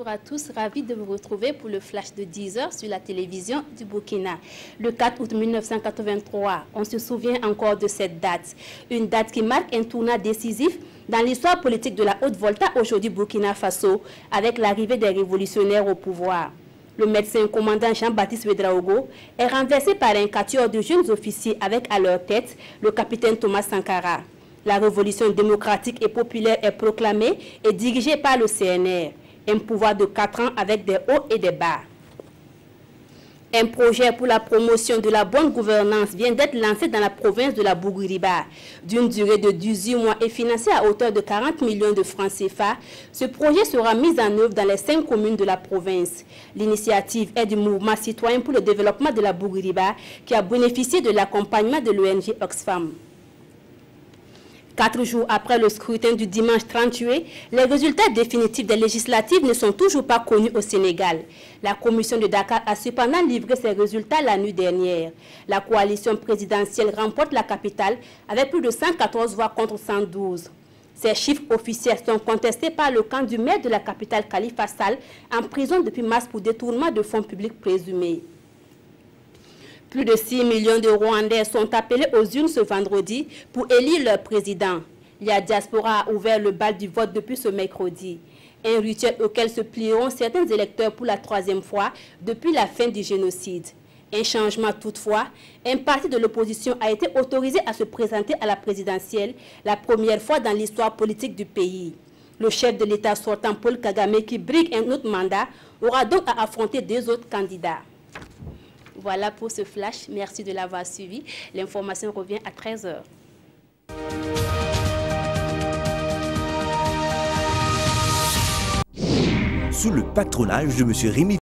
à tous, ravi de vous retrouver pour le flash de 10h sur la télévision du Burkina. Le 4 août 1983, on se souvient encore de cette date. Une date qui marque un tournant décisif dans l'histoire politique de la Haute-Volta, aujourd'hui Burkina Faso, avec l'arrivée des révolutionnaires au pouvoir. Le médecin commandant Jean-Baptiste Ouédraogo est renversé par un quatuor de jeunes officiers avec à leur tête le capitaine Thomas Sankara. La révolution démocratique et populaire est proclamée et dirigée par le CNR. Un pouvoir de 4 ans avec des hauts et des bas. Un projet pour la promotion de la bonne gouvernance vient d'être lancé dans la province de la Bougouriba. D'une durée de 18 mois et financé à hauteur de 40 millions de francs CFA, ce projet sera mis en œuvre dans les 5 communes de la province. L'initiative est du mouvement citoyen pour le développement de la Bougouriba qui a bénéficié de l'accompagnement de l'ONG Oxfam. 4 jours après le scrutin du dimanche 30 juillet, les résultats définitifs des législatives ne sont toujours pas connus au Sénégal. La commission de Dakar a cependant livré ses résultats la nuit dernière. La coalition présidentielle remporte la capitale avec plus de 114 voix contre 112. Ces chiffres officiels sont contestés par le camp du maire de la capitale Khalifa Sall, en prison depuis mars pour détournement de fonds publics présumés. Plus de 6 millions de Rwandais sont appelés aux urnes ce vendredi pour élire leur président. La diaspora a ouvert le bal du vote depuis ce mercredi. Un rituel auquel se plieront certains électeurs pour la 3e fois depuis la fin du génocide. Un changement toutefois, un parti de l'opposition a été autorisé à se présenter à la présidentielle, la première fois dans l'histoire politique du pays. Le chef de l'État sortant Paul Kagame, qui brigue un autre mandat, aura donc à affronter 2 autres candidats. Voilà pour ce flash. Merci de l'avoir suivi. L'information revient à 13h. Sous le patronage de M. Rémi